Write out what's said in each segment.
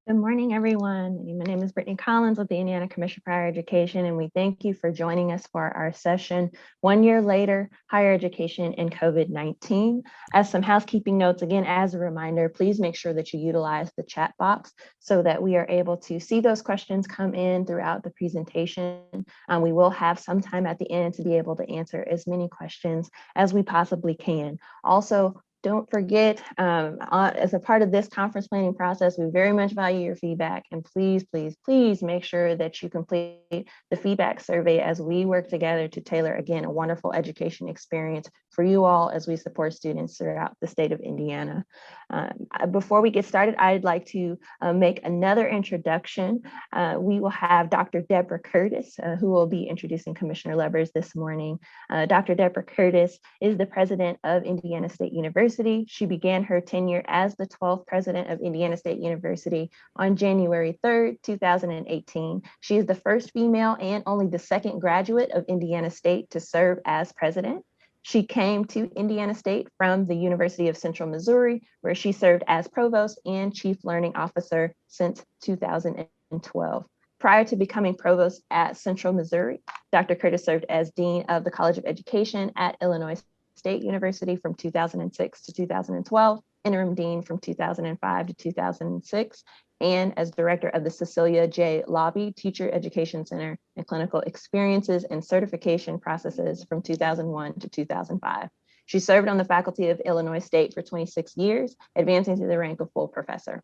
Good morning, everyone. My name is Brittany Collins with the Indiana Commission for Higher Education, and we thank you for joining us for our session, 1 year later, higher education and COVID-19. As some housekeeping notes, again, as a reminder, please make sure that you utilize the chat box so that we are able to see those questions come in throughout the presentation. We will have some time at the end to be able to answer as many questions as we possibly can. Also, don't forget, as a part of this conference planning process, we very much value your feedback, and please, please, please make sure that you complete the feedback survey as we work together to tailor, again, a wonderful education experience for you all as we support students throughout the state of Indiana. Before we get started, I'd like to make another introduction. We will have Dr. Deborah Curtis, who will be introducing Commissioner Lubbers this morning. Dr. Deborah Curtis is the president of Indiana State University. She began her tenure as the 12th president of Indiana State University on January 3rd, 2018. She is the first female and only the second graduate of Indiana State to serve as president. She came to Indiana State from the University of Central Missouri, where she served as provost and chief learning officer since 2012. Prior to becoming provost at Central Missouri, Dr. Curtis served as dean of the College of Education at Illinois State University from 2006 to 2012, interim dean from 2005 to 2006, and as director of the Cecilia J. Lobby Teacher Education Center and Clinical Experiences and Certification Processes from 2001 to 2005. She served on the faculty of Illinois State for 26 years, advancing to the rank of full professor.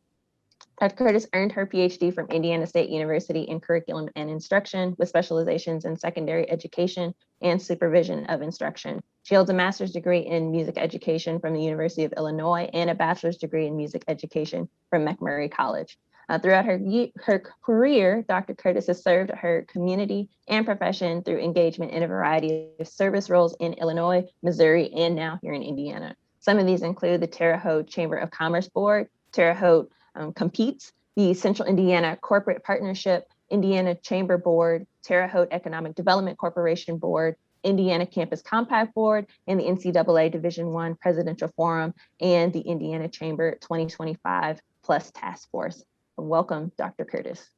Dr. Curtis earned her PhD from Indiana State University in Curriculum and Instruction with specializations in secondary education and supervision of instruction. She holds a master's degree in music education from the University of Illinois and a bachelor's degree in music education from McMurray College. Throughout her career, Dr. Curtis has served her community and profession through engagement in a variety of service roles in Illinois, Missouri, and now here in Indiana. Some of these include the Terre Haute Chamber of Commerce Board, Terre Haute Competes, the Central Indiana Corporate Partnership, Indiana Chamber Board, Terre Haute Economic Development Corporation Board, Indiana Campus Compact Board, and the NCAA Division I Presidential Forum, and the Indiana Chamber 2025 Plus Task Force. Welcome, Dr. Curtis.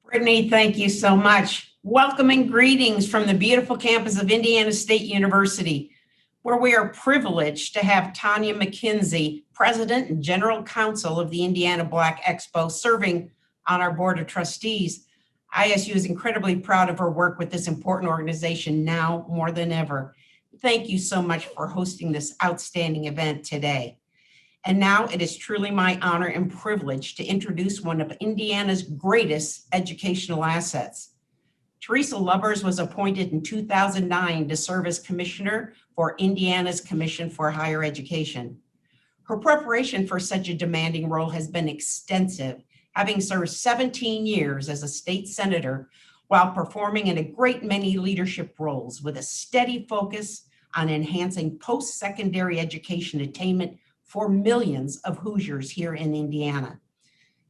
Brittany, thank you so much. Welcome and greetings from the beautiful campus of Indiana State University, where we are privileged to have Tanya McKenzie, President and General Counsel of the Indiana Black Expo, serving on our Board of Trustees. ISU is incredibly proud of her work with this important organization now more than ever. Thank you so much for hosting this outstanding event today. And now it is truly my honor and privilege to introduce one of Indiana's greatest educational assets. Teresa Lubbers was appointed in 2009 to serve as commissioner for Indiana's Commission for Higher Education. Her preparation for such a demanding role has been extensive, having served 17 years as a state senator while performing in a great many leadership roles with a steady focus on enhancing post-secondary education attainment for millions of Hoosiers here in Indiana.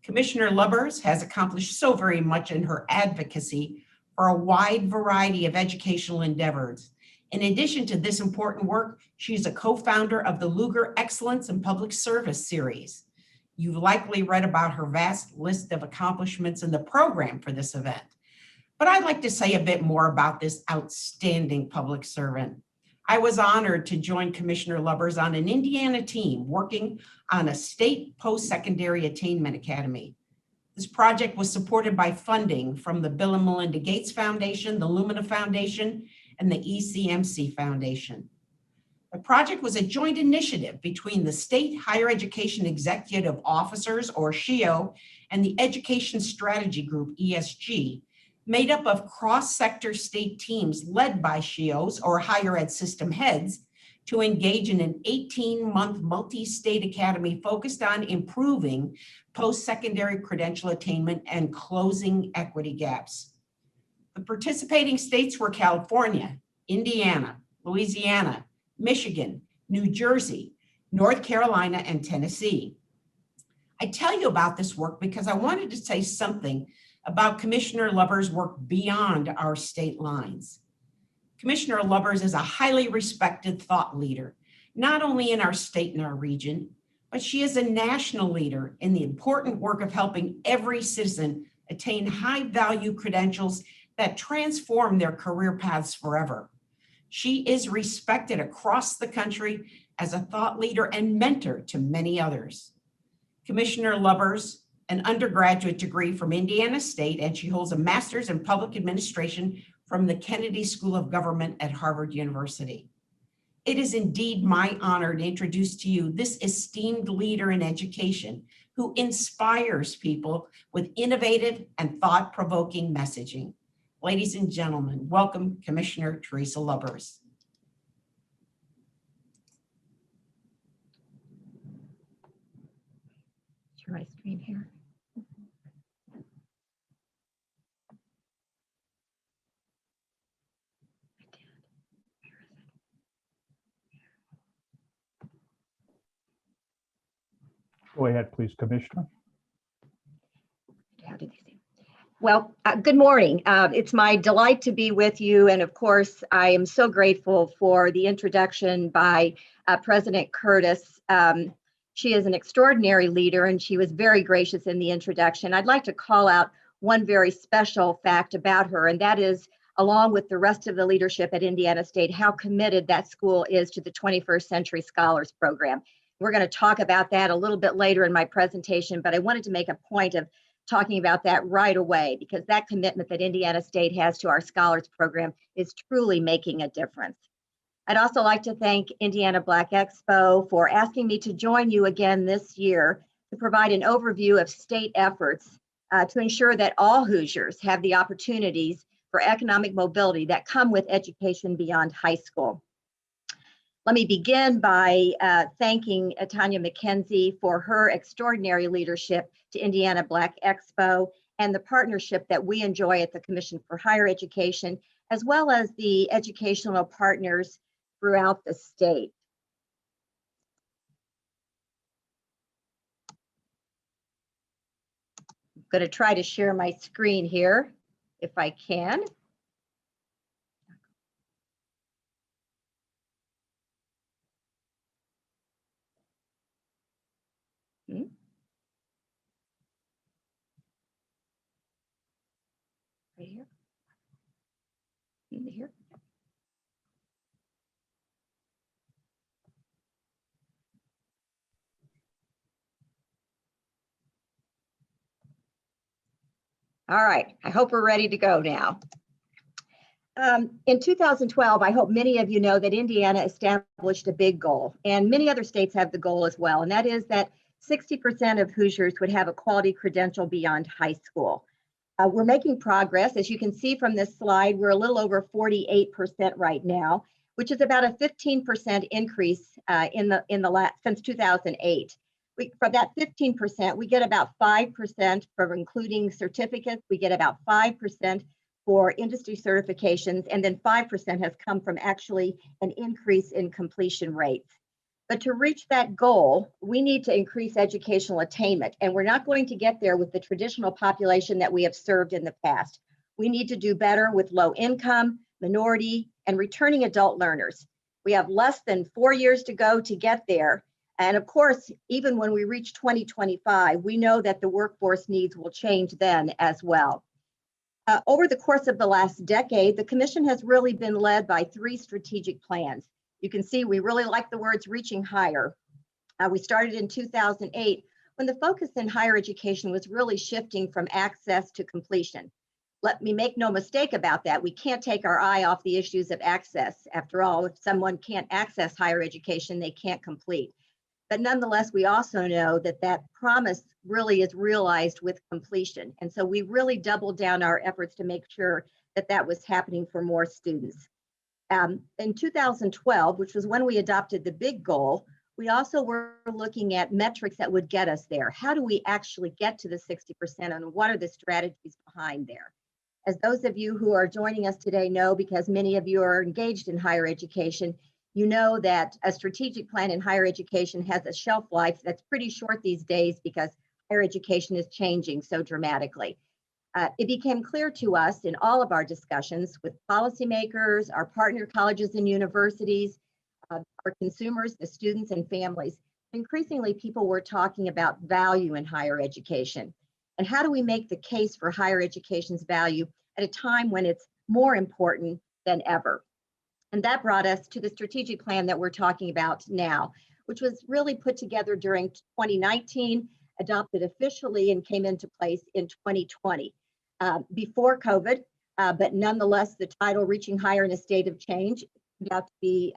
Commissioner Lubbers has accomplished so very much in her advocacy for a wide variety of educational endeavors. In addition to this important work, she's a co-founder of the Lugar Excellence in Public Service series. You've likely read about her vast list of accomplishments in the program for this event. But I'd like to say a bit more about this outstanding public servant. I was honored to join Commissioner Lubbers on an Indiana team working on a state post-secondary attainment academy. This project was supported by funding from the Bill and Melinda Gates Foundation, the Lumina Foundation, and the ECMC Foundation. The project was a joint initiative between the State Higher Education Executive Officers, or SHEO, and the Education Strategy Group, ESG, made up of cross-sector state teams led by SHEOs, or higher ed system heads, to engage in an 18-month multi-state academy focused on improving post-secondary credential attainment and closing equity gaps. The participating states were California, Indiana, Louisiana, Michigan, New Jersey, North Carolina, and Tennessee. I tell you about this work because I wanted to say something about Commissioner Lubbers' work beyond our state lines. Commissioner Lubbers is a highly respected thought leader, not only in our state and our region, but she is a national leader in the important work of helping every citizen attain high-value credentials that transform their career paths forever. She is respected across the country as a thought leader and mentor to many others. Commissioner Lubbers, an undergraduate degree from Indiana State, and she holds a master's in public administration from the Kennedy School of Government at Harvard University. It is indeed my honor to introduce to you this esteemed leader in education who inspires people with innovative and thought-provoking messaging. Ladies and gentlemen, welcome Commissioner Teresa Lubbers. Share my screen here. Go ahead, please, Commissioner. How did they see? Well, good morning. It's my delight to be with you. And of course, I am so grateful for the introduction by President Curtis. She is an extraordinary leader, and she was very gracious in the introduction. I'd like to call out one very special fact about her, and that is, along with the rest of the leadership at Indiana State, how committed that school is to the 21st Century Scholars Program. We're going to talk about that a little bit later in my presentation, but I wanted to make a point of talking about that right away, because that commitment that Indiana State has to our Scholars Program is truly making a difference. I'd also like to thank Indiana Black Expo for asking me to join you again this year to provide an overview of state efforts to ensure that all Hoosiers have the opportunities for economic mobility that come with education beyond high school. Let me begin by thanking Tanya McKenzie for her extraordinary leadership to Indiana Black Expo and the partnership that we enjoy at the Commission for Higher Education, as well as the educational partners throughout the state. I'm going to try to share my screen here if I can. Right here. Here. All right, I hope we're ready to go now. In 2012, I hope many of you know that Indiana established a big goal, and many other states have the goal as well, and that is that 60% of Hoosiers would have a quality credential beyond high school. We're making progress. As you can see from this slide, we're a little over 48% right now, which is about a 15% increase since 2008. For that 15%, we get about 5% for including certificates. We get about 5% for industry certifications, and then 5% has come from actually an increase in completion rates. But to reach that goal, we need to increase educational attainment, and we're not going to get there with the traditional population that we have served in the past. We need to do better with low income, minority, and returning adult learners. We have less than 4 years to go to get there. And of course, even when we reach 2025, we know that the workforce needs will change then as well. Over the course of the last decade, the Commission has really been led by 3 strategic plans. You can see we really like the words reaching higher. We started in 2008 when the focus in higher education was really shifting from access to completion. Let me make no mistake about that. We can't take our eye off the issues of access. After all, if someone can't access higher education, they can't complete. But nonetheless, we also know that that promise really is realized with completion. And so we really doubled down our efforts to make sure that that was happening for more students. In 2012, which was when we adopted the big goal, we also were looking at metrics that would get us there. How do we actually get to the 60%, and what are the strategies behind there? As those of you who are joining us today know, because many of you are engaged in higher education, you know that a strategic plan in higher education has a shelf life that's pretty short these days because higher education is changing so dramatically. It became clear to us in all of our discussions with policymakers, our partner colleges and universities, our consumers, the students and families, Increasingly, people were talking about value in higher education. And how do we make the case for higher education's value at a time when it's more important than ever? And that brought us to the strategic plan that we're talking about now, which was really put together during 2019, adopted officially, and came into place in 2020, before COVID. But nonetheless, the title, Reaching Higher in a State of Change, turned out to be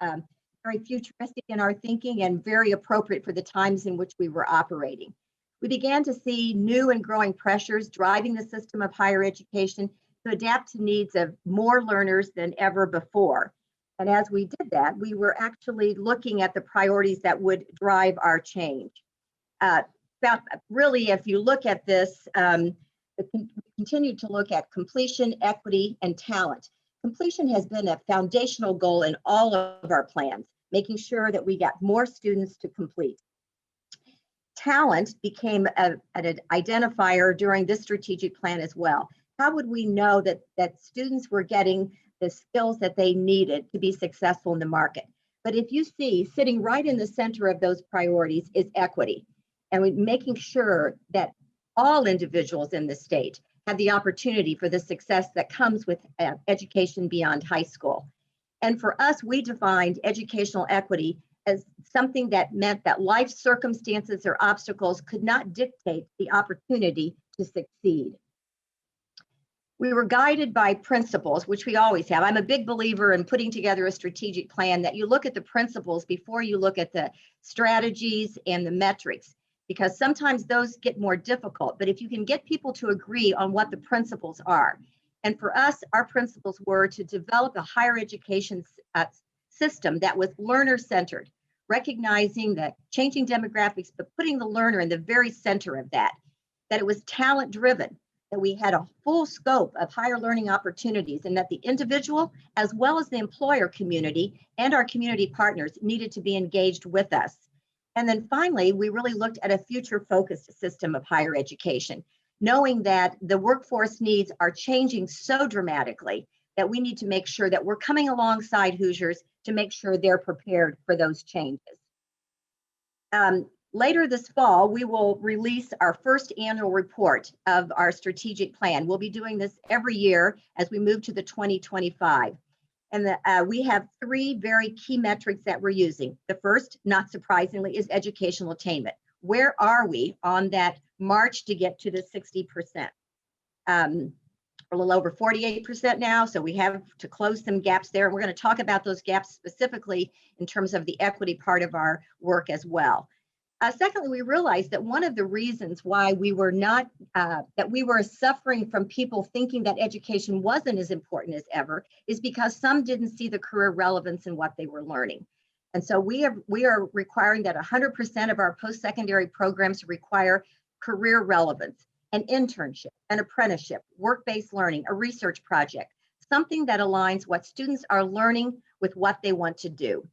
very futuristic in our thinking and very appropriate for the times in which we were operating. We began to see new and growing pressures driving the system of higher education to adapt to needs of more learners than ever before. And as we did that, we were actually looking at the priorities that would drive our change. Really, if you look at this, we continue to look at completion, equity, and talent. Completion has been a foundational goal in all of our plans, making sure that we got more students to complete. Talent became an identifier during this strategic plan as well. How would we know that students were getting the skills that they needed to be successful in the market? But if you see, sitting right in the center of those priorities is equity, and making sure that all individuals in the state have the opportunity for the success that comes with education beyond high school. And for us, we defined educational equity as something that meant that life circumstances or obstacles could not dictate the opportunity to succeed. We were guided by principles, which we always have. I'm a big believer in putting together a strategic plan that you look at the principles before you look at the strategies and the metrics, because sometimes those get more difficult. But if you can get people to agree on what the principles are, and for us, our principles were to develop a higher education system that was learner-centered, recognizing the changing demographics, but putting the learner in the very center of that it was talent-driven, that we had a full scope of higher learning opportunities, and that the individual, as well as the employer community and our community partners, needed to be engaged with us. And then finally, we really looked at a future-focused system of higher education, knowing that the workforce needs are changing so dramatically that we need to make sure that we're coming alongside Hoosiers to make sure they're prepared for those changes. Later this fall, we will release our first annual report of our strategic plan. We'll be doing this every year as we move to the 2025. And we have three very key metrics that we're using. The first, not surprisingly, is educational attainment. Where are we on that march to get to the 60%? We're a little over 48% now, so we have to close some gaps there. We're going to talk about those gaps specifically in terms of the equity part of our work as well. Secondly, we realized that one of the reasons why we were not, that we were suffering from people thinking that education wasn't as important as ever is because some didn't see the career relevance in what they were learning. And so we are requiring that 100% of our post-secondary programs require career relevance, an internship, an apprenticeship, work-based learning, a research project, something that aligns what students are learning with what they want to do.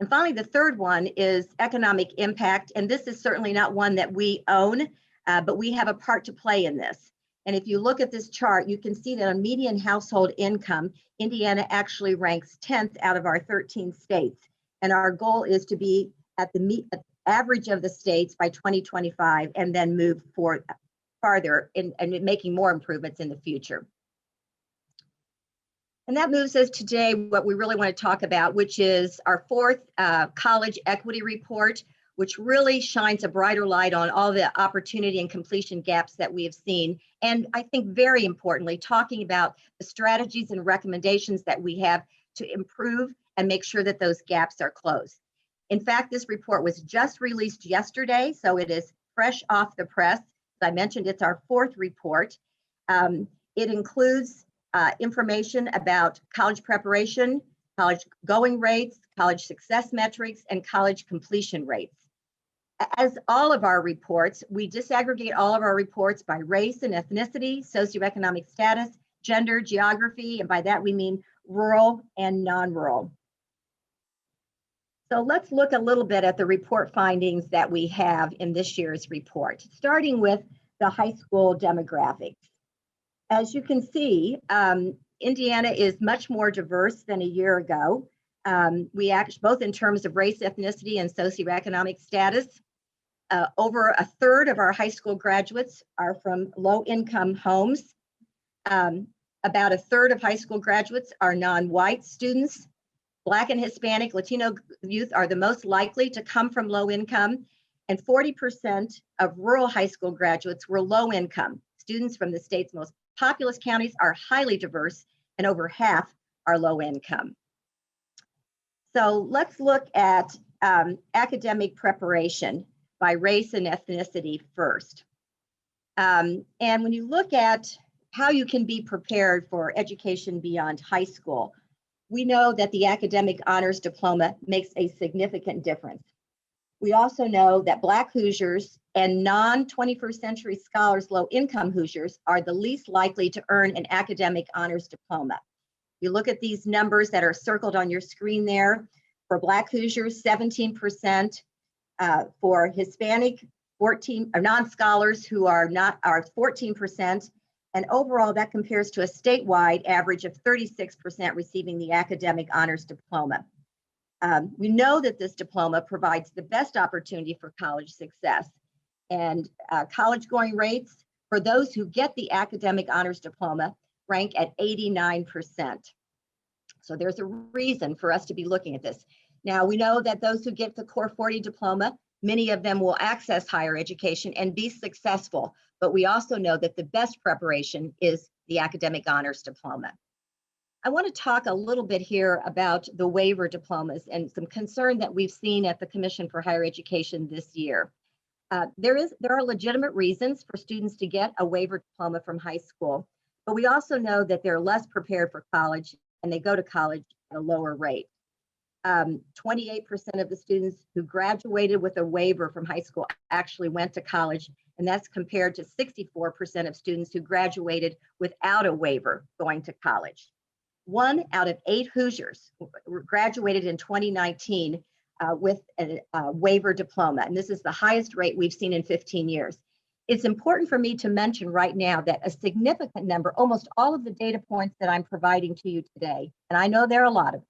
And finally, the third one is economic impact. And this is certainly not one that we own, but we have a part to play in this. And if you look at this chart, you can see that on median household income, Indiana actually ranks 10th out of our 13 states. And our goal is to be at the average of the states by 2025 and then move farther and making more improvements in the future. And that moves us today what we really want to talk about, which is our fourth college equity report, which really shines a brighter light on all the opportunity and completion gaps that we have seen. And I think very importantly, talking about the strategies and recommendations that we have to improve and make sure that those gaps are closed. In fact, this report was just released yesterday, so it is fresh off the press. As I mentioned, it's our fourth report. It includes information about college preparation, college going rates, college success metrics, and college completion rates. As all of our reports, we disaggregate all of our reports by race and ethnicity, socioeconomic status, gender, geography, and by that we mean rural and non-rural. So let's look a little bit at the report findings that we have in this year's report, starting with the high school demographics. As you can see, Indiana is much more diverse than a year ago. We act both in terms of race, ethnicity, and socioeconomic status. Over a third of our high school graduates are from low-income homes. About a third of high school graduates are non-white students. Black and Hispanic Latino youth are the most likely to come from low income, and 40% of rural high school graduates were low income. Students from the state's most populous counties are highly diverse, and over half are low income. So let's look at academic preparation by race and ethnicity first. And when you look at how you can be prepared for education beyond high school, we know that the academic honors diploma makes a significant difference. We also know that Black Hoosiers and non-21st century scholars, low-income Hoosiers, are the least likely to earn an academic honors diploma. You look at these numbers that are circled on your screen there. For Black Hoosiers, 17%. For Hispanic, 14, or non-scholars who are 14%. And overall, that compares to a statewide average of 36% receiving the academic honors diploma. We know that this diploma provides the best opportunity for college success, and college going rates for those who get the academic honors diploma rank at 89%. So there's a reason for us to be looking at this. Now, we know that those who get the Core 40 diploma, many of them will access higher education and be successful, but we also know that the best preparation is the academic honors diploma. I want to talk a little bit here about the waiver diplomas and some concern that we've seen at the Commission for Higher Education this year. There are legitimate reasons for students to get a waiver diploma from high school, but we also know that they're less prepared for college and they go to college at a lower rate. 28% of the students who graduated with a waiver from high school actually went to college, and that's compared to 64% of students who graduated without a waiver going to college. 1 out of 8 Hoosiers graduated in 2019 with a waiver diploma, and this is the highest rate we've seen in 15 years. It's important for me to mention right now that a significant number, almost all of the data points that I'm providing to you today, and I know there are a lot of them,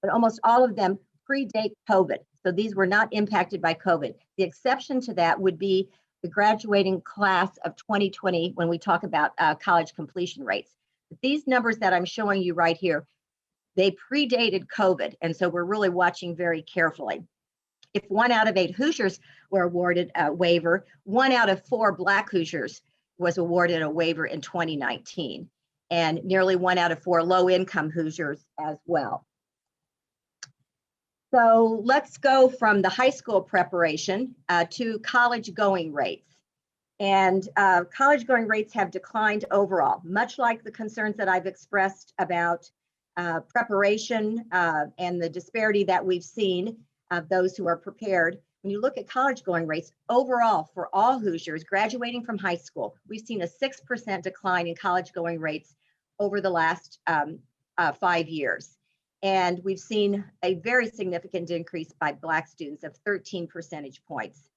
but almost all of them predate COVID. So these were not impacted by COVID. The exception to that would be the graduating class of 2020 when we talk about college completion rates. But these numbers that I'm showing you right here, they predated COVID. And so we're really watching very carefully. If 1 out of 8 Hoosiers were awarded a waiver, 1 out of 4 Black Hoosiers was awarded a waiver in 2019, and nearly 1 out of 4 low-income Hoosiers as well. So let's go from the high school preparation to college going rates. And college going rates have declined overall, much like the concerns that I've expressed about preparation and the disparity that we've seen of those who are prepared. When you look at college going rates overall for all Hoosiers graduating from high school, we've seen a 6% decline in college going rates over the last 5 years. And we've seen a very significant increase by Black students of 13 percentage points.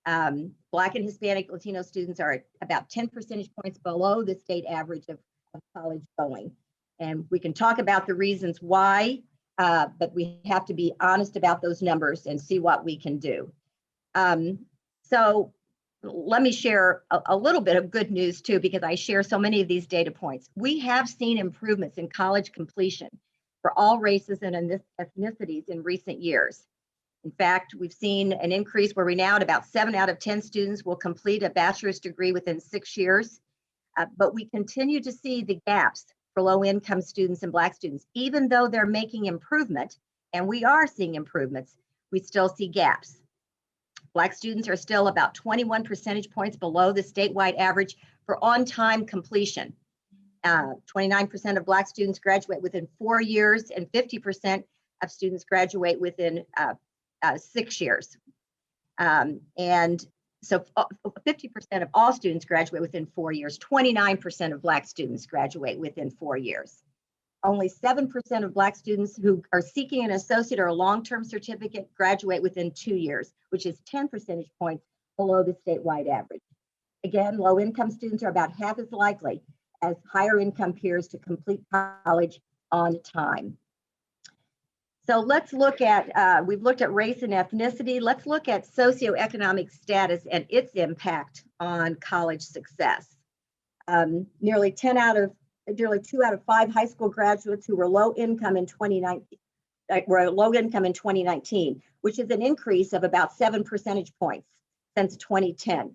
Black and Hispanic Latino students are about 10 percentage points below the state average of college going. And we can talk about the reasons why, but we have to be honest about those numbers and see what we can do. So let me share a little bit of good news too, because I share so many of these data points. We have seen improvements in college completion for all races and ethnicities in recent years. In fact, we've seen an increase where we now at about 7 out of 10 students will complete a bachelor's degree within 6 years. But we continue to see the gaps for low-income students and Black students. Even though they're making improvement, and we are seeing improvements, we still see gaps. Black students are still about 21 percentage points below the statewide average for on-time completion. 29% of Black students graduate within 4 years, and 50% of students graduate within 6 years. And so 50% of all students graduate within 4 years. 29% of Black students graduate within 4 years. Only 7% of Black students who are seeking an associate or a long-term certificate graduate within 2 years, which is 10 percentage points below the statewide average. Again, low-income students are about half as likely as higher income peers to complete college on time. So let's look at, we've looked at race and ethnicity. Let's look at socioeconomic status and its impact on college success. Nearly 2 out of 5 high school graduates who were low income in 2019, which is an increase of about 7 percentage points since 2010.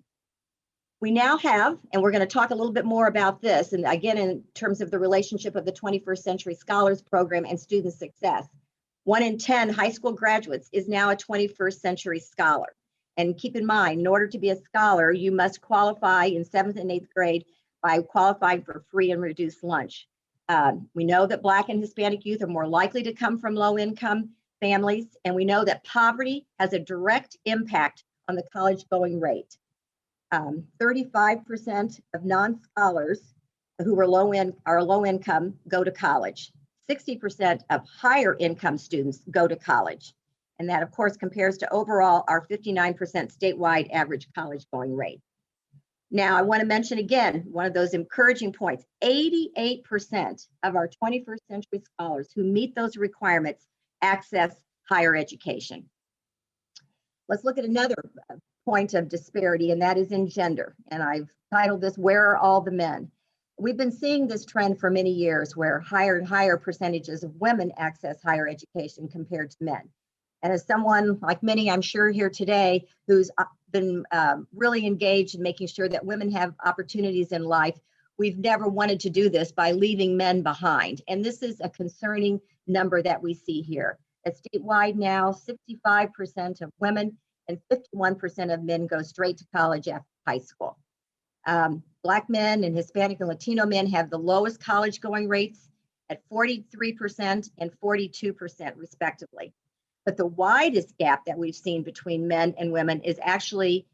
We now have, and we're going to talk a little bit more about this, and again, in terms of the relationship of the 21st Century Scholars Program and student success. 1 in 10 high school graduates is now a 21st Century Scholar. And keep in mind, in order to be a scholar, you must qualify in 7th and 8th grade by qualifying for free and reduced lunch. We know that Black and Hispanic youth are more likely to come from low-income families, and we know that poverty has a direct impact on the college-going rate. 35% of non-scholars who are low income go to college. 60% of higher income students go to college. And that, of course, compares to overall our 59% statewide average college going rate. Now, I want to mention again, one of those encouraging points, 88% of our 21st century scholars who meet those requirements access higher education. Let's look at another point of disparity, and that is in gender. And I've titled this, Where Are All the Men? We've been seeing this trend for many years where higher and higher percentages of women access higher education compared to men. And as someone like many, I'm sure here today, who's been really engaged in making sure that women have opportunities in life, we've never wanted to do this by leaving men behind. And this is a concerning number that we see here. At statewide now, 65% of women and 51% of men go straight to college after high school. Black men and Hispanic and Latino men have the lowest college going rates at 43% and 42% respectively. But the widest gap that we've seen between men and women is actually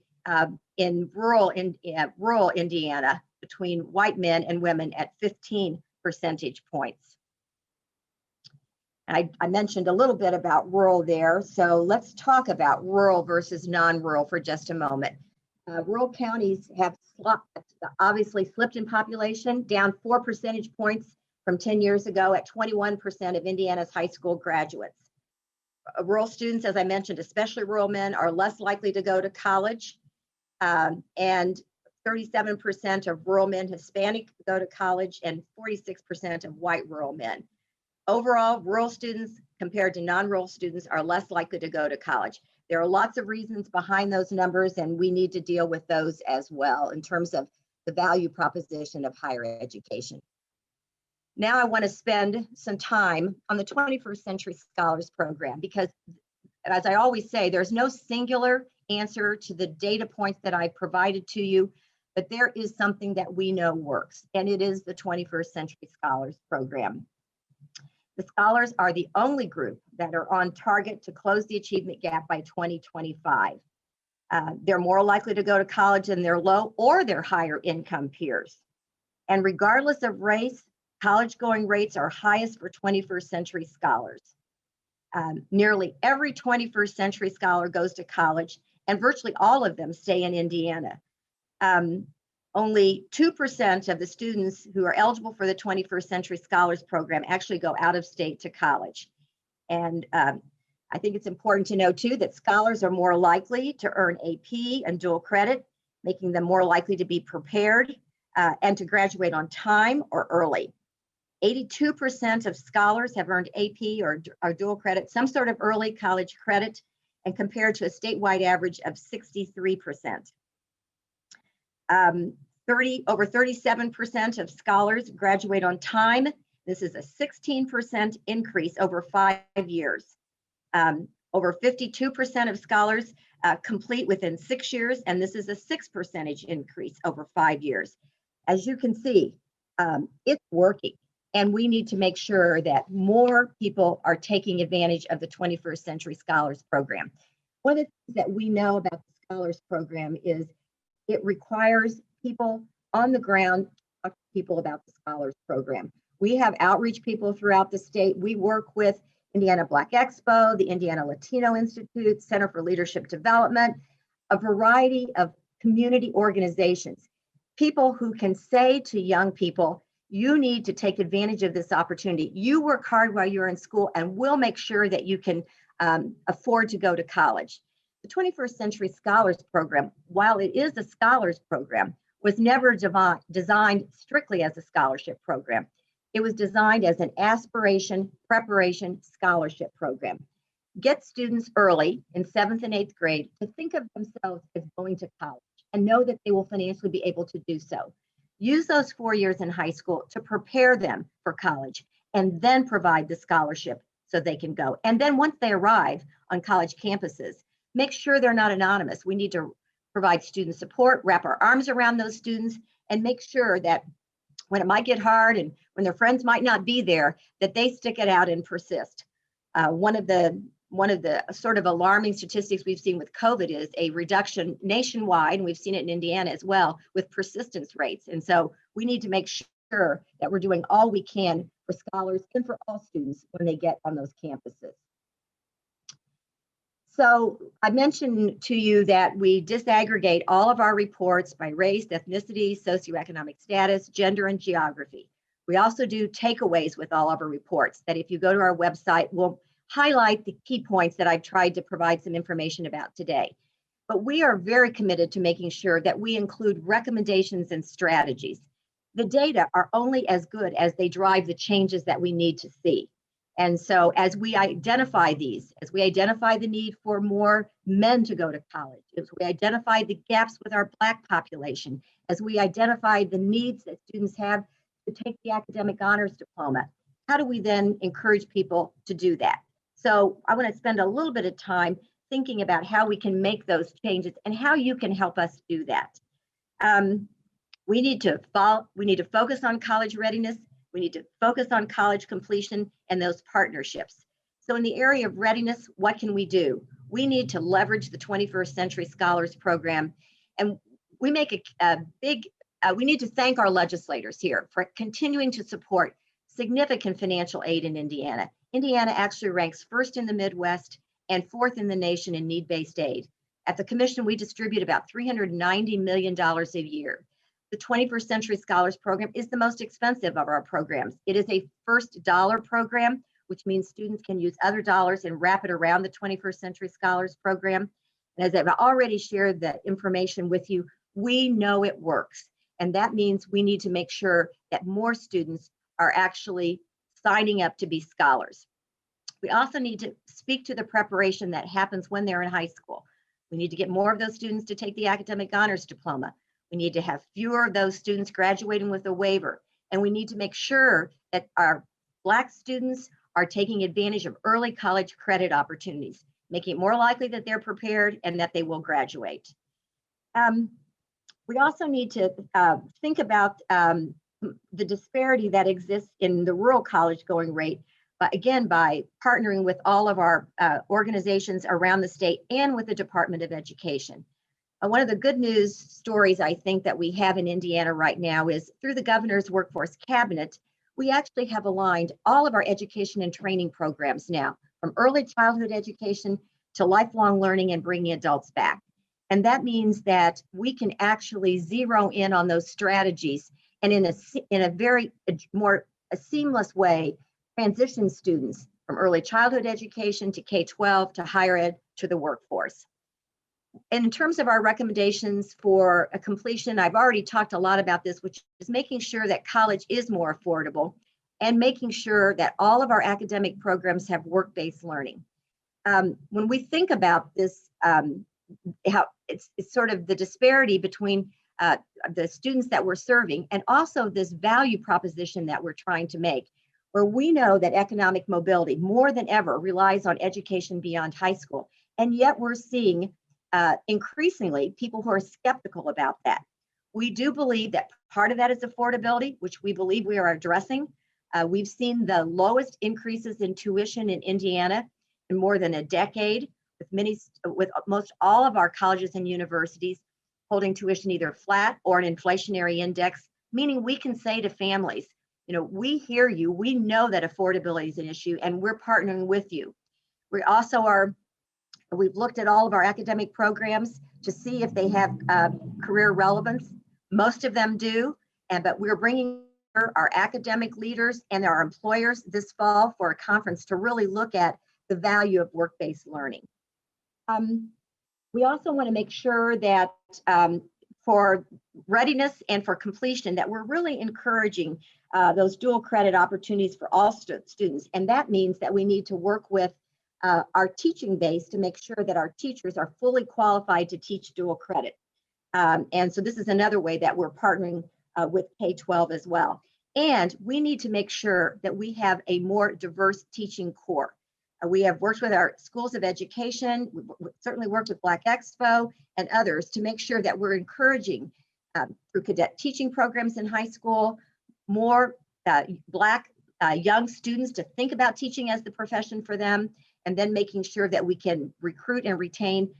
in rural Indiana between white men and women at 15 percentage points. I mentioned a little bit about rural there, so let's talk about rural versus non-rural for just a moment. Rural counties have obviously slipped in population, down 4 percentage points from 10 years ago at 21% of Indiana's high school graduates. Rural students, as I mentioned, especially rural men, are less likely to go to college, and 37% of rural men Hispanic go to college and 46% of white rural men. Overall, rural students compared to non-rural students are less likely to go to college. There are lots of reasons behind those numbers, and we need to deal with those as well in terms of the value proposition of higher education. Now I want to spend some time on the 21st Century Scholars Program because, as I always say, there's no singular answer to the data points that I provided to you, but there is something that we know works, and it is the 21st Century Scholars Program. The scholars are the only group that are on target to close the achievement gap by 2025. They're more likely to go to college than their low or their higher income peers. And regardless of race, college going rates are highest for 21st century scholars. Nearly every 21st century scholar goes to college, and virtually all of them stay in Indiana. Only 2% of the students who are eligible for the 21st Century Scholars Program actually go out of state to college. And I think it's important to know too that scholars are more likely to earn AP and dual credit, making them more likely to be prepared and to graduate on time or early. 82% of scholars have earned AP or dual credit, some sort of early college credit, and compared to a statewide average of 63%. Over 37% of scholars graduate on time. This is a 16% increase over 5 years. Over 52% of scholars complete within 6 years, and this is a 6% increase over 5 years. As you can see, it's working, and we need to make sure that more people are taking advantage of the 21st Century Scholars Program. One of the things that we know about the Scholars Program is it requires people on the ground to talk to people about the Scholars Program. We have outreach people throughout the state. We work with Indiana Black Expo, the Indiana Latino Institute, Center for Leadership Development, a variety of community organizations, people who can say to young people, You need to take advantage of this opportunity. You work hard while you're in school, and we'll make sure that you can afford to go to college. The 21st Century Scholars Program, while it is a scholars program, was never designed strictly as a scholarship program. It was designed as an aspiration, preparation, scholarship program. Get students early in 7th and 8th grade to think of themselves as going to college and know that they will financially be able to do so. Use those 4 years in high school to prepare them for college, and then provide the scholarship so they can go. And then once they arrive on college campuses, make sure they're not anonymous. We need to provide student support, wrap our arms around those students, and make sure that when it might get hard and when their friends might not be there, that they stick it out and persist. One of the sort of alarming statistics we've seen with COVID is a reduction nationwide, and we've seen it in Indiana as well, with persistence rates. And so we need to make sure that we're doing all we can for scholars and for all students when they get on those campuses. So I mentioned to you that we disaggregate all of our reports by race, ethnicity, socioeconomic status, gender, and geography. We also do takeaways with all of our reports that if you go to our website, we'll highlight the key points that I've tried to provide some information about today. But we are very committed to making sure that we include recommendations and strategies. The data are only as good as they drive the changes that we need to see. And so as we identify these, as we identify the need for more men to go to college, as we identify the gaps with our Black population, as we identify the needs that students have to take the academic honors diploma, how do we then encourage people to do that? So I want to spend a little bit of time thinking about how we can make those changes and how you can help us do that. We need to focus on college readiness. We need to focus on college completion and those partnerships. So in the area of readiness, what can we do? We need to leverage the 21st Century Scholars Program. And we make we need to thank our legislators here for continuing to support significant financial aid in Indiana. Indiana actually ranks first in the Midwest and fourth in the nation in need-based aid. At the commission, we distribute about $390 million a year. The 21st Century Scholars Program is the most expensive of our programs. It is a first dollar program, which means students can use other dollars and wrap it around the 21st Century Scholars Program. And as I've already shared the information with you, we know it works. And that means we need to make sure that more students are actually signing up to be scholars. We also need to speak to the preparation that happens when they're in high school. We need to get more of those students to take the academic honors diploma. We need to have fewer of those students graduating with a waiver. And we need to make sure that our Black students are taking advantage of early college credit opportunities, making it more likely that they're prepared and that they will graduate. We also need to think about the disparity that exists in the rural college going rate, but again, by partnering with all of our organizations around the state and with the Department of Education. One of the good news stories I think that we have in Indiana right now is through the governor's workforce cabinet, we actually have aligned all of our education and training programs now, from early childhood education to lifelong learning and bringing adults back. And that means that we can actually zero in on those strategies and in a very more seamless way, transition students from early childhood education to K-12 to higher ed to the workforce. And in terms of our recommendations for a completion, I've already talked a lot about this, which is making sure that college is more affordable and making sure that all of our academic programs have work-based learning. When we think about this, how it's sort of the disparity between the students that we're serving and also this value proposition that we're trying to make, where we know that economic mobility more than ever relies on education beyond high school. And yet we're seeing increasingly people who are skeptical about that. We do believe that part of that is affordability, which we believe we are addressing. We've seen the lowest increases in tuition in Indiana in more than a decade, with most all of our colleges and universities holding tuition either flat or an inflationary index, meaning we can say to families, you know, we hear you, we know that affordability is an issue, and we're partnering with you. We also we've looked at all of our academic programs to see if they have career relevance. Most of them do, but we're bringing our academic leaders and our employers this fall for a conference to really look at the value of work-based learning. We also want to make sure that for readiness and for completion, that we're really encouraging those dual credit opportunities for all students. And that means that we need to work with our teaching base to make sure that our teachers are fully qualified to teach dual credit. And so this is another way that we're partnering with K-12 as well. And we need to make sure that we have a more diverse teaching core. We have worked with our schools of education, we certainly worked with Black Expo and others to make sure that we're encouraging through cadet teaching programs in high school, more Black young students to think about teaching as the profession for them, and then making sure that we can recruit and retain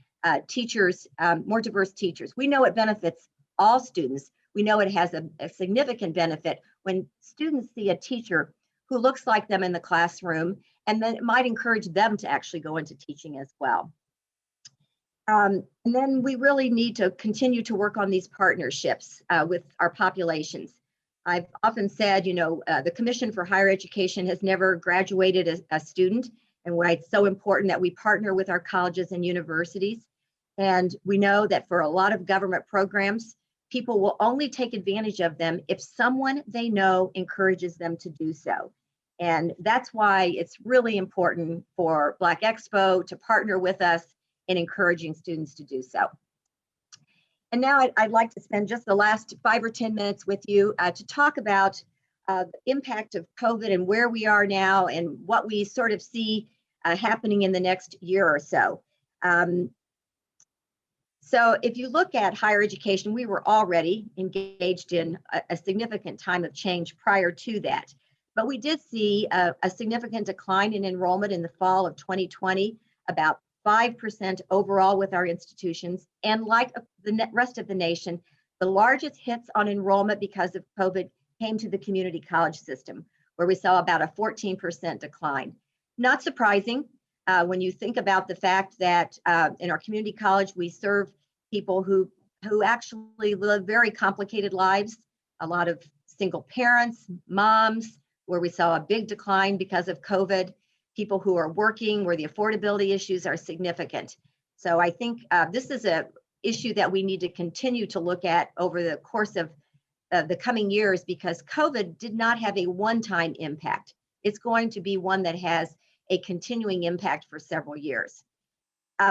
teachers, more diverse teachers. We know it benefits all students. We know it has a significant benefit when students see a teacher who looks like them in the classroom, and then it might encourage them to actually go into teaching as well. And then we really need to continue to work on these partnerships with our populations. I've often said, you know, the Commission for Higher Education has never graduated a student, and why it's so important that we partner with our colleges and universities. And we know that for a lot of government programs, people will only take advantage of them if someone they know encourages them to do so. And that's why it's really important for Black Expo to partner with us in encouraging students to do so. And now I'd like to spend just the last 5 or 10 minutes with you to talk about the impact of COVID and where we are now and what we sort of see happening in the next year or so. So if you look at higher education, we were already engaged in a significant time of change prior to that. But we did see a significant decline in enrollment in the fall of 2020, about 5% overall with our institutions. And like the rest of the nation, the largest hits on enrollment because of COVID came to the community college system, where we saw about a 14% decline. Not surprising when you think about the fact that in our community college, we serve people who actually live very complicated lives, a lot of single parents, moms, where we saw a big decline because of COVID, people who are working, where the affordability issues are significant. So I think this is an issue that we need to continue to look at over the course of the coming years, because COVID did not have a one-time impact. It's going to be one that has a continuing impact for several years.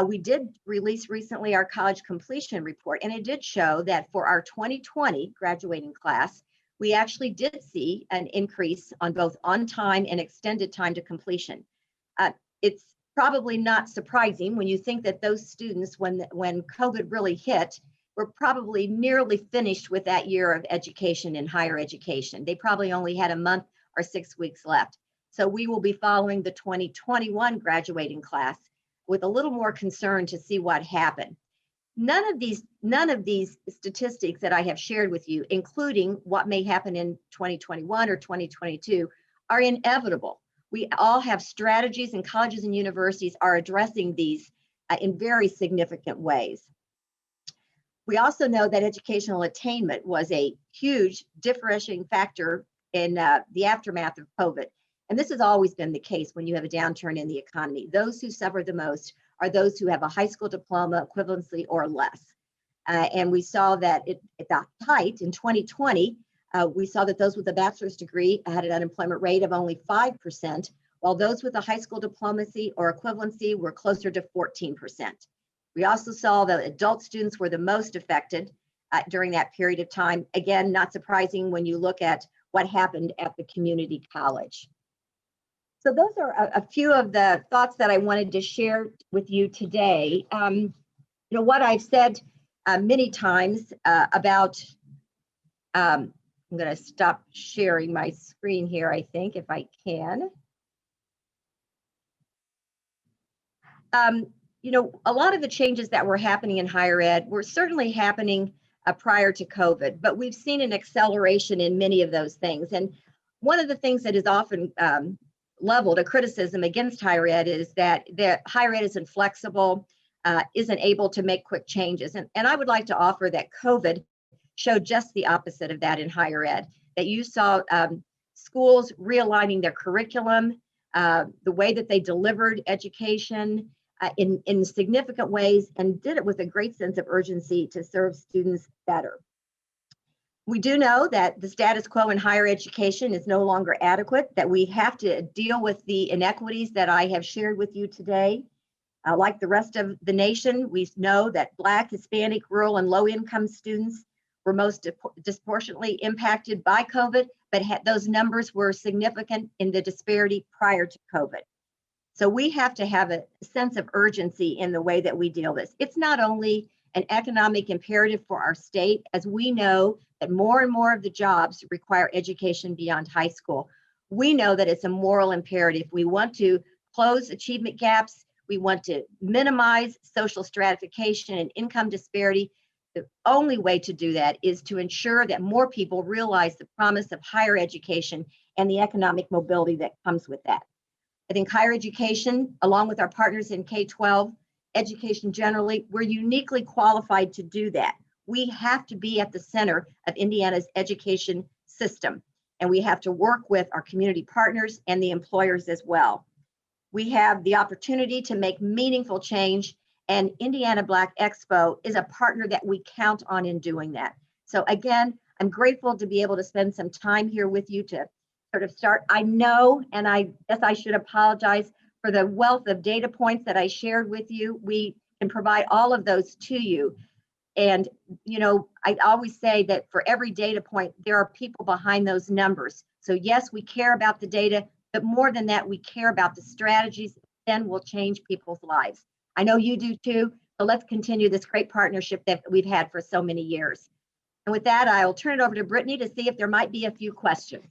We did release recently our college completion report, and it did show that for our 2020 graduating class, we actually did see an increase on both on-time and extended time to completion. It's probably not surprising when you think that those students, when COVID really hit, were probably nearly finished with that year of education in higher education. They probably only had a month or 6 weeks left. So we will be following the 2021 graduating class with a little more concern to see what happened. None of these statistics that I have shared with you, including what may happen in 2021 or 2022, are inevitable. We all have strategies, and colleges and universities are addressing these in very significant ways. We also know that educational attainment was a huge differentiating factor in the aftermath of COVID. And this has always been the case when you have a downturn in the economy. Those who suffer the most are those who have a high school diploma, equivalency, or less. And we saw that at the height in 2020, we saw that those with a bachelor's degree had an unemployment rate of only 5%, while those with a high school diplomacy or equivalency were closer to 14%. We also saw that adult students were the most affected during that period of time. Again, not surprising when you look at what happened at the community college. So those are a few of the thoughts that I wanted to share with you today. You know, what I've said many times about, I'm going to stop sharing my screen here, I think, if I can. You know, a lot of the changes that were happening in higher ed were certainly happening prior to COVID, but we've seen an acceleration in many of those things. And one of the things that is often leveled a criticism against higher ed is that higher ed isn't flexible, isn't able to make quick changes. And I would like to offer that COVID showed just the opposite of that in higher ed. that you saw schools realigning their curriculum, the way that they delivered education in significant ways, and did it with a great sense of urgency to serve students better. We do know that the status quo in higher education is no longer adequate, that we have to deal with the inequities that I have shared with you today. Like the rest of the nation, we know that Black, Hispanic, rural, and low-income students were most disproportionately impacted by COVID, but those numbers were significant in the disparity prior to COVID. So we have to have a sense of urgency in the way that we deal with this. It's not only an economic imperative for our state, as we know that more and more of the jobs require education beyond high school. We know that it's a moral imperative. We want to close achievement gaps. We want to minimize social stratification and income disparity. The only way to do that is to ensure that more people realize the promise of higher education and the economic mobility that comes with that. I think higher education, along with our partners in K-12, education generally, we're uniquely qualified to do that. We have to be at the center of Indiana's education system, and we have to work with our community partners and the employers as well. We have the opportunity to make meaningful change, and Indiana Black Expo is a partner that we count on in doing that. So again, I'm grateful to be able to spend some time here with you to sort of start. I know, and I guess I should apologize for the wealth of data points that I shared with you. We can provide all of those to you. And, you know, I always say that for every data point, there are people behind those numbers. So yes, we care about the data, but more than that, we care about the strategies that then will change people's lives. I know you do too, so let's continue this great partnership that we've had for so many years. And with that, I'll turn it over to Brittany to see if there might be a few questions.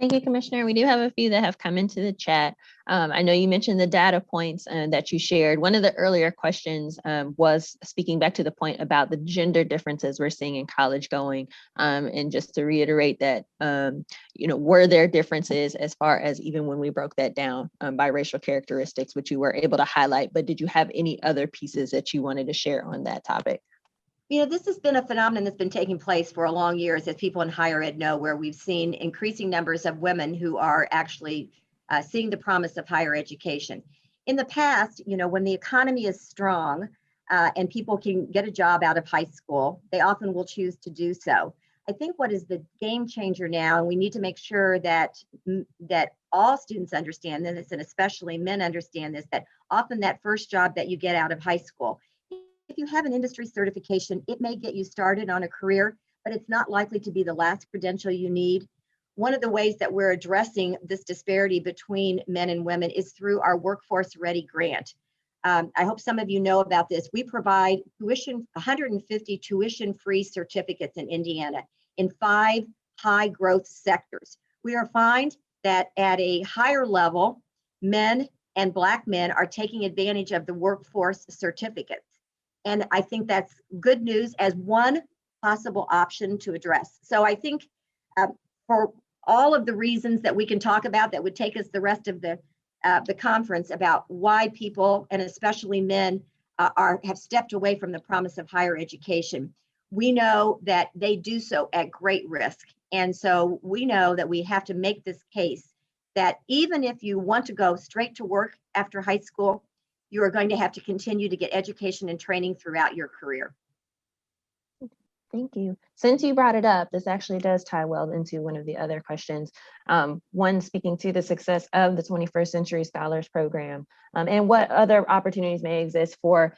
Thank you, Commissioner. We do have a few that have come into the chat. I know you mentioned the data points that you shared. One of the earlier questions was speaking back to the point about the gender differences we're seeing in college going. And just to reiterate that, you know, were there differences as far as even when we broke that down by racial characteristics, which you were able to highlight, but did you have any other pieces that you wanted to share on that topic? You know, this has been a phenomenon that's been taking place for a long years, as people in higher ed know, where we've seen increasing numbers of women who are actually seeing the promise of higher education. In the past, you know, when the economy is strong and people can get a job out of high school, they often will choose to do so. I think what is the game changer now, and we need to make sure that all students understand this, and especially men understand this, that often that first job that you get out of high school, if you have an industry certification, it may get you started on a career, but it's not likely to be the last credential you need. One of the ways that we're addressing this disparity between men and women is through our Workforce Ready grant. I hope some of you know about this. We provide 150 tuition-free certificates in Indiana in 5 high growth sectors. We are finding that at a higher level, men and Black men are taking advantage of the workforce certificates. And I think that's good news as one possible option to address. So I think for all of the reasons that we can talk about that would take us the rest of the conference about why people, and especially men, have stepped away from the promise of higher education, we know that they do so at great risk. And so we know that we have to make this case that even if you want to go straight to work after high school, you are going to have to continue to get education and training throughout your career. Thank you. Since you brought it up, this actually does tie well into one of the other questions. One, speaking to the success of the 21st Century Scholars Program and what other opportunities may exist for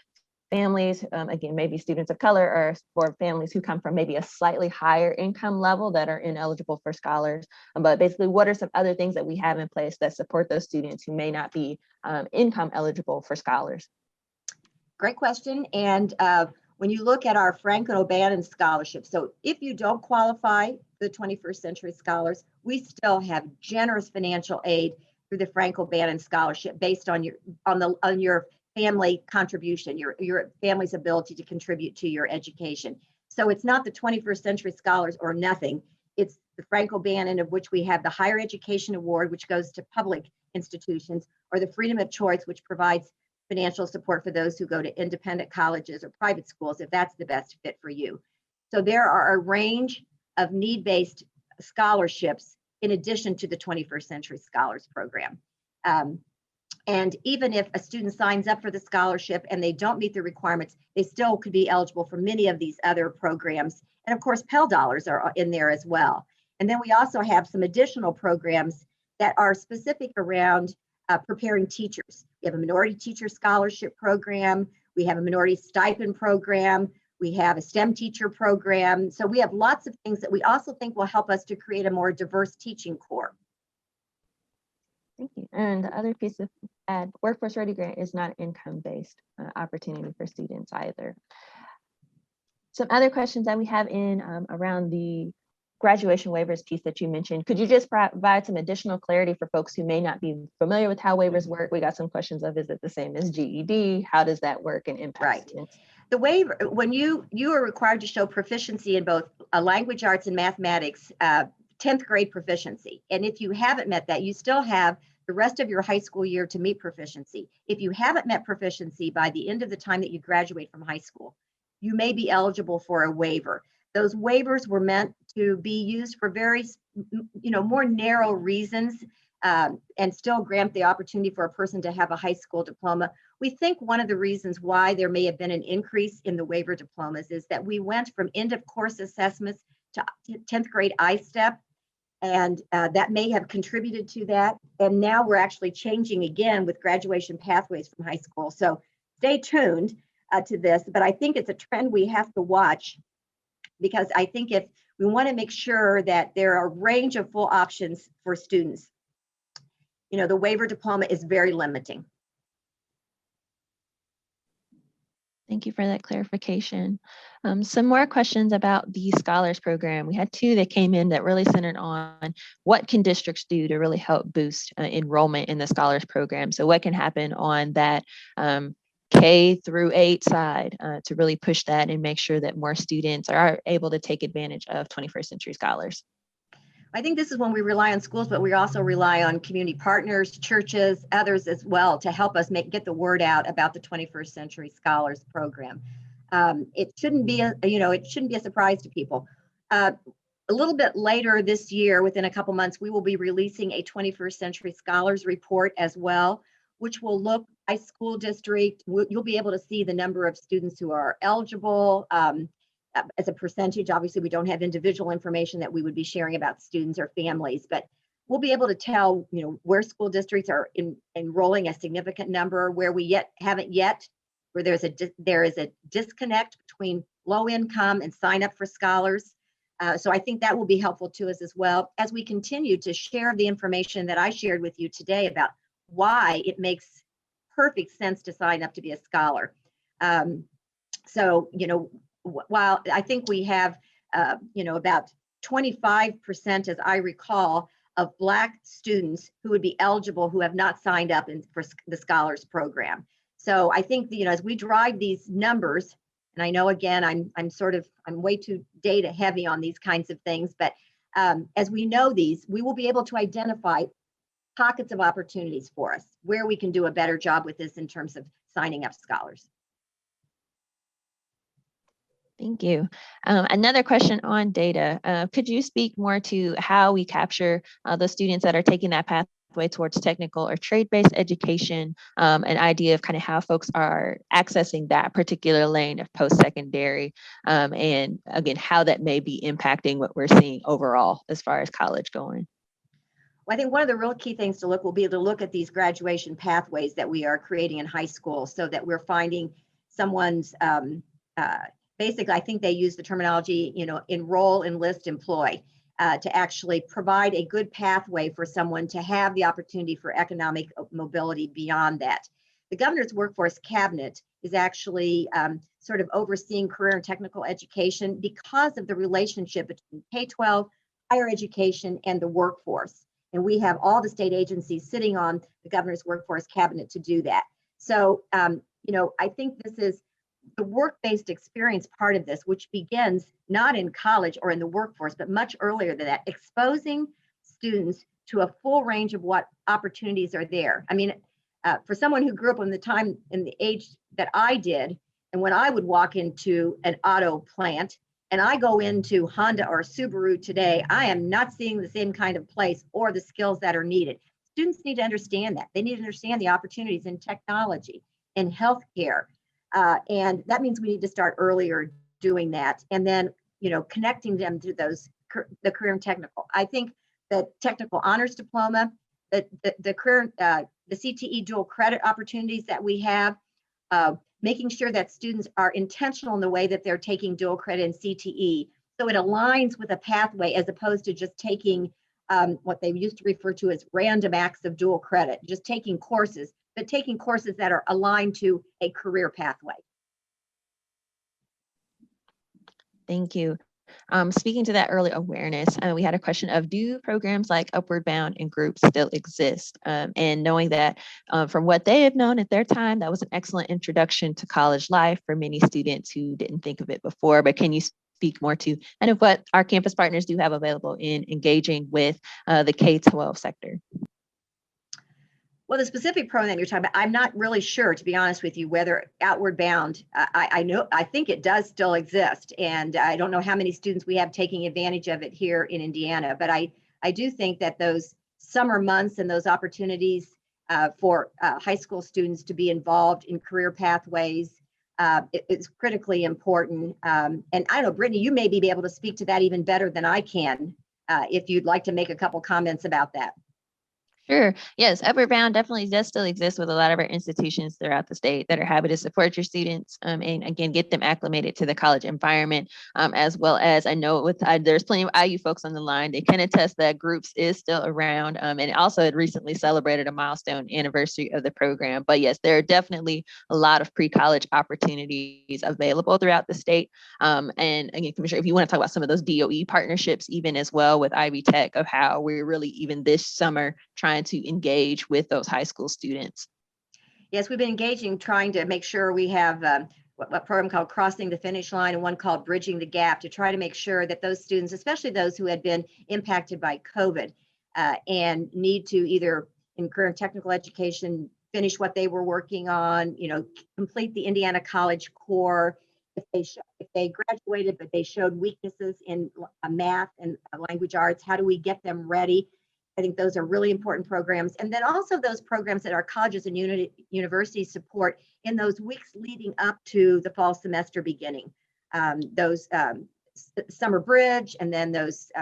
families, again, maybe students of color, or for families who come from maybe a slightly higher income level that are ineligible for scholars. But basically, what are some other things that we have in place that support those students who may not be income eligible for scholars? Great question. And when you look at our Franklin O'Bannon Scholarship, so if you don't qualify for the 21st Century Scholars, we still have generous financial aid through the Frank O'Bannon Scholarship based on your family contribution, your family's ability to contribute to your education. So it's not the 21st Century Scholars or nothing. It's the Frank O'Bannon, of which we have the Higher Education Award, which goes to public institutions, or the Freedom of Choice, which provides financial support for those who go to independent colleges or private schools, if that's the best fit for you. So there are a range of need-based scholarships in addition to the 21st Century Scholars Program. And even if a student signs up for the scholarship and they don't meet the requirements, they still could be eligible for many of these other programs. And of course, Pell dollars are in there as well. And then we also have some additional programs that are specific around preparing teachers. We have a minority teacher scholarship program. We have a minority stipend program. We have a STEM teacher program. So we have lots of things that we also think will help us to create a more diverse teaching corps. Thank you. And the other piece of Workforce Ready Grant is not income-based opportunity for students either. Some other questions that we have in around the graduation waivers piece that you mentioned. Could you just provide some additional clarity for folks who may not be familiar with how waivers work? We got some questions of, is it the same as GED? How does that work and impact students? The waiver, when you are required to show proficiency in both language arts and mathematics, 10th grade proficiency. And if you haven't met that, you still have the rest of your high school year to meet proficiency. If you haven't met proficiency by the end of the time that you graduate from high school, you may be eligible for a waiver. Those waivers were meant to be used for very, more narrow reasons and still grant the opportunity for a person to have a high school diploma. We think one of the reasons why there may have been an increase in the waiver diplomas is that we went from end of course assessments to 10th grade I-STEP. And that may have contributed to that. And now we're actually changing again with graduation pathways from high school. So stay tuned to this, but I think it's a trend we have to watch, because I think if we want to make sure that there are a range of full options for students, the waiver diploma is very limiting. Thank you for that clarification. Some more questions about the Scholars Program. We had two that came in that really centered on what can districts do to really help boost enrollment in the Scholars Program. So what can happen on that K through 8 side to really push that and make sure that more students are able to take advantage of 21st Century Scholars? I think this is when we rely on schools, but we also rely on community partners, churches, others as well to help us get the word out about the 21st Century Scholars Program. It shouldn't be a surprise to people. A little bit later this year, within a couple months, we will be releasing a 21st Century Scholars report as well, which will look by school district. You'll be able to see the number of students who are eligible. As a percentage, obviously, we don't have individual information that we would be sharing about students or families, but we'll be able to tell, where school districts are enrolling a significant number, where we haven't yet, where there is a disconnect between low income and sign up for scholars. So I think that will be helpful to us as well as we continue to share the information that I shared with you today about why it makes perfect sense to sign up to be a scholar. While I think we have, about 25%, as I recall, of Black students who would be eligible who have not signed up for the Scholars Program. So I think, as we drive these numbers, and I know, again, I'm way too data heavy on these kinds of things, but as we know these, we will be able to identify pockets of opportunities for us where we can do a better job with this in terms of signing up scholars. Thank you. Another question on data. Could you speak more to how we capture the students that are taking that pathway towards technical or trade-based education, an idea of kind of how folks are accessing that particular lane of post-secondary, and again, how that may be impacting what we're seeing overall as far as college going? Well, I think one of the real key things to look will be to look at these graduation pathways that we are creating in high school so that we're finding someone's basically, I think they use the terminology, enroll, enlist, employ, to actually provide a good pathway for someone to have the opportunity for economic mobility beyond that. The governor's workforce cabinet is actually sort of overseeing career and technical education because of the relationship between K-12, higher education, and the workforce. And we have all the state agencies sitting on the governor's workforce cabinet to do that. So, I think this is the work-based experience part of this, which begins not in college or in the workforce, but much earlier than that, exposing students to a full range of what opportunities are there. I mean, for someone who grew up in the age that I did, and when I would walk into an auto plant and I go into Honda or Subaru today, I am not seeing the same kind of place or the skills that are needed. Students need to understand that. They need to understand the opportunities in technology, in healthcare. And that means we need to start earlier doing that. And then, connecting them to the career and technical. I think the technical honors diploma, the career, the CTE dual credit opportunities that we have, making sure that students are intentional in the way that they're taking dual credit and CTE. So it aligns with a pathway as opposed to just taking what they used to refer to as random acts of dual credit, just taking courses, but taking courses that are aligned to a career pathway. Thank you. Speaking to that early awareness, we had a question of, do programs like Upward Bound and groups still exist? And knowing that from what they have known at their time, that was an excellent introduction to college life for many students who didn't think of it before. But can you speak more to kind of what our campus partners do have available in engaging with the K-12 sector? Well, the specific program that you're talking about, I'm not really sure, to be honest with you, whether Outward Bound, I think it does still exist. And I don't know how many students we have taking advantage of it here in Indiana, but I do think that those summer months and those opportunities for high school students to be involved in career pathways is critically important. And I don't know, Brittany, you may be able to speak to that even better than I can, if you'd like to make a couple comments about that. Sure. Yes, Upward Bound definitely does still exist with a lot of our institutions throughout the state that are happy to support your students and again, get them acclimated to the college environment, as well as I know there's plenty of IU folks on the line. They can attest that groups is still around, and also it recently celebrated a milestone anniversary of the program. But yes, there are definitely a lot of pre-college opportunities available throughout the state. And again, Commissioner, if you want to talk about some of those DOE partnerships, even as well with Ivy Tech, of how we're really even this summer trying to engage with those high school students. Yes, we've been engaging, trying to make sure we have a program called Crossing the Finish Line and one called Bridging the Gap, to try to make sure that those students, especially those who had been impacted by COVID and need to either in career and technical education, finish what they were working on, complete the Indiana College Core. If they graduated, but they showed weaknesses in math and language arts, how do we get them ready? I think those are really important programs. And then also those programs that our colleges and universities support in those weeks leading up to the fall semester beginning. Those summer bridge, and then those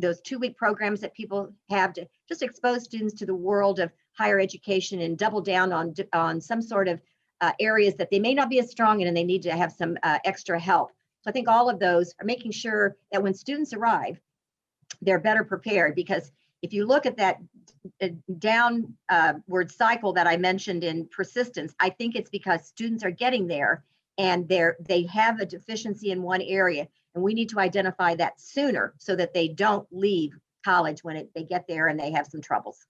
2-week programs that people have to just expose students to the world of higher education and double down on some sort of areas that they may not be as strong in and they need to have some extra help. So I think all of those are making sure that when students arrive, they're better prepared, because if you look at that downward cycle that I mentioned in persistence, I think it's because students are getting there and they have a deficiency in one area, and we need to identify that sooner so that they don't leave college when they get there and they have some troubles.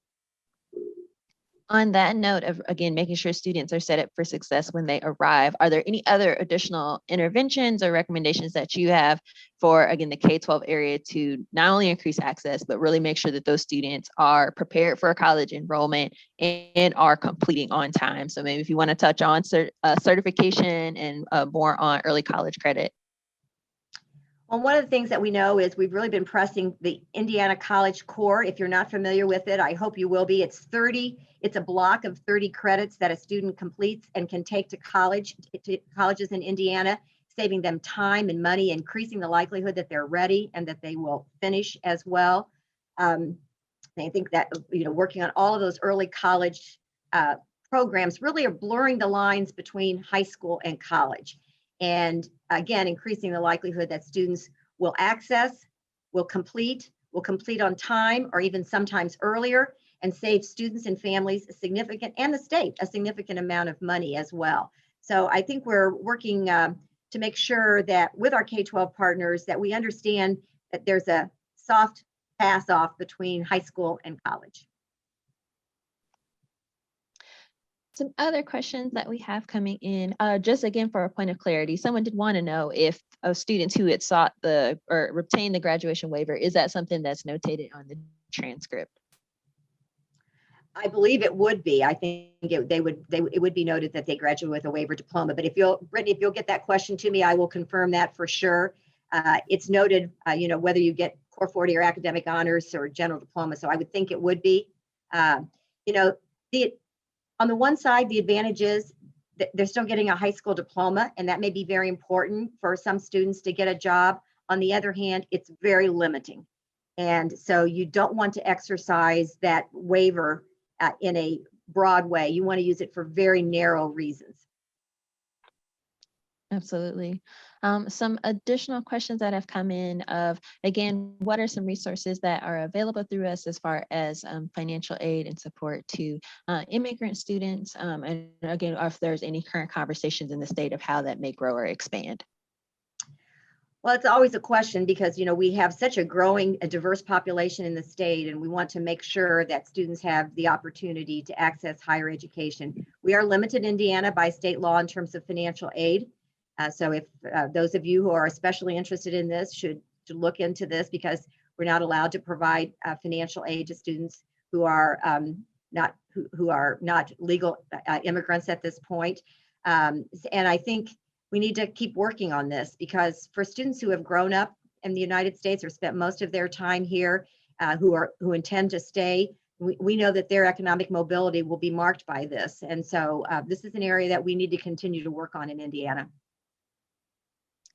On that note of, again, making sure students are set up for success when they arrive, are there any other additional interventions or recommendations that you have for, again, the K-12 area to not only increase access, but really make sure that those students are prepared for college enrollment and are completing on time? So maybe if you want to touch on certification and more on early college credit. Well, one of the things that we know is we've really been pressing the Indiana College Core. If you're not familiar with it, I hope you will be. It's a block of 30 credits that a student completes and can take to colleges in Indiana, saving them time and money, increasing the likelihood that they're ready and that they will finish as well. I think that, working on all of those early college programs really are blurring the lines between high school and college. And again, increasing the likelihood that students will access, will complete on time, or even sometimes earlier, and save students and families and the state a significant amount of money as well. So I think we're working to make sure that with our K-12 partners that we understand that there's a soft pass off between high school and college. Some other questions that we have coming in, just again for a point of clarity, someone did want to know if students who had sought or obtained the graduation waiver, is that something that's notated on the transcript? I believe it would be. I think it would be noted that they graduated with a waiver diploma. But Brittany, if you'll get that question to me, I will confirm that for sure. It's noted, whether you get Core 40 or academic honors or general diploma. So I would think it would be. On the one side, the advantage is that they're still getting a high school diploma, and that may be very important for some students to get a job. On the other hand, it's very limiting. And so you don't want to exercise that waiver in a broad way. You want to use it for very narrow reasons. Absolutely. Some additional questions that have come in of, again, what are some resources that are available through us as far as financial aid and support to immigrant students? And again, if there's any current conversations in the state of how that may grow or expand. Well, it's always a question because, we have such a diverse population in the state, and we want to make sure that students have the opportunity to access higher education. We are limited in Indiana by state law in terms of financial aid. So if those of you who are especially interested in this should look into this, because we're not allowed to provide financial aid to students who are not legal immigrants at this point. And I think we need to keep working on this, because for students who have grown up in the United States or spent most of their time here, who intend to stay, we know that their economic mobility will be marked by this. And so this is an area that we need to continue to work on in Indiana.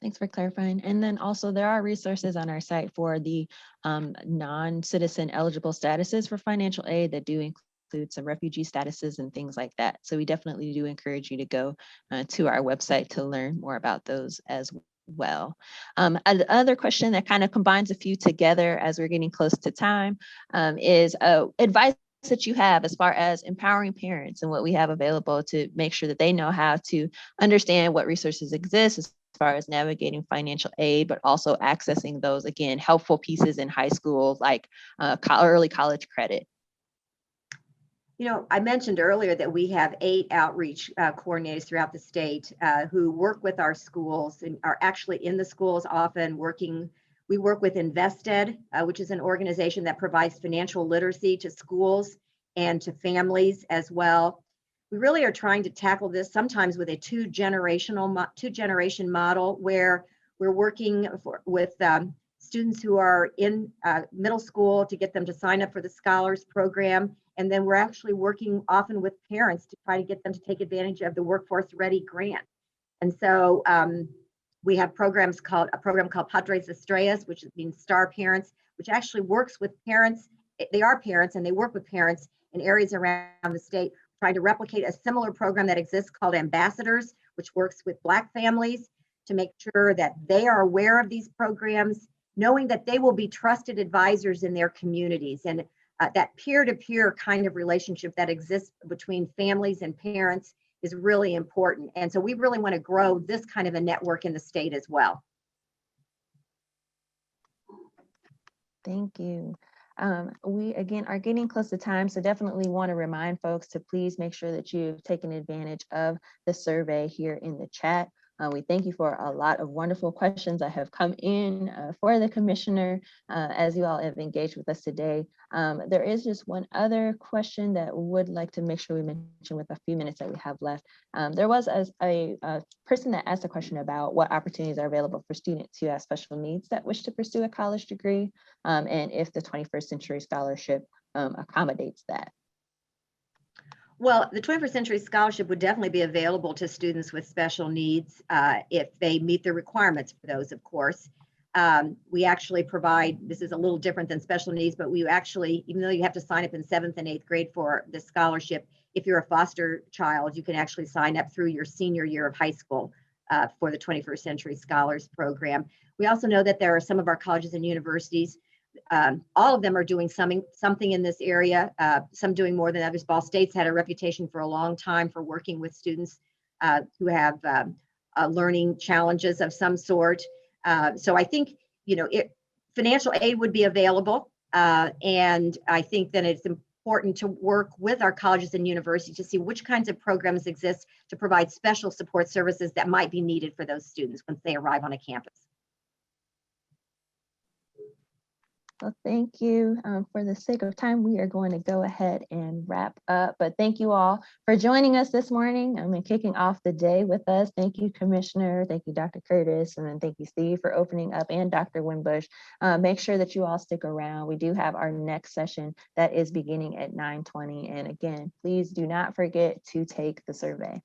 Thanks for clarifying. And then also there are resources on our site for the non-citizen eligible statuses for financial aid that do include some refugee statuses and things like that. So we definitely do encourage you to go to our website to learn more about those as well. Another question that kind of combines a few together as we're getting close to time is advice that you have as far as empowering parents and what we have available to make sure that they know how to understand what resources exist as far as navigating financial aid, but also accessing those, again, helpful pieces in high school, like early college credit. I mentioned earlier that we have 8 outreach coordinators throughout the state who work with our schools and are actually in the schools often working. We work with Invested, which is an organization that provides financial literacy to schools and to families as well. We really are trying to tackle this sometimes with a two-generation model, where we're working with students who are in middle school to get them to sign up for the Scholars Program. And then we're actually working often with parents to try to get them to take advantage of the Workforce Ready grant. And so we have a program called Padres Estrellas, which means star parents, which actually works with parents. They are parents and they work with parents in areas around the state, trying to replicate a similar program that exists called Ambassadors, which works with Black families to make sure that they are aware of these programs, knowing that they will be trusted advisors in their communities. And that peer-to-peer kind of relationship that exists between families and parents is really important. And so we really want to grow this kind of a network in the state as well. Thank you. We, again, are getting close to time, so definitely want to remind folks to please make sure that you've taken advantage of the survey here in the chat. We thank you for a lot of wonderful questions that have come in for the commissioner as you all have engaged with us today. There is just one other question that we would like to make sure we mention with a few minutes that we have left. There was a person that asked a question about what opportunities are available for students who have special needs that wish to pursue a college degree, and if the 21st Century Scholarship accommodates that. Well, the 21st Century Scholarship would definitely be available to students with special needs if they meet the requirements for those, of course. We actually provide, this is a little different than special needs, but we actually, even though you have to sign up in 7th and 8th grade for the scholarship, if you're a foster child, you can actually sign up through your senior year of high school for the 21st Century Scholars Program. We also know that there are some of our colleges and universities, all of them are doing something in this area, some doing more than others. Ball State's had a reputation for a long time for working with students who have learning challenges of some sort. So I think, financial aid would be available. And I think that it's important to work with our colleges and universities to see which kinds of programs exist to provide special support services that might be needed for those students once they arrive on a campus. Well, thank you. For the sake of time, we are going to go ahead and wrap up. But thank you all for joining us this morning and kicking off the day with us. Thank you, Commissioner. Thank you, Dr. Curtis. And then thank you, Steve, for opening up, and Dr. Winbush. Make sure that you all stick around. We do have our next session that is beginning at 9:20. And again, please do not forget to take the survey.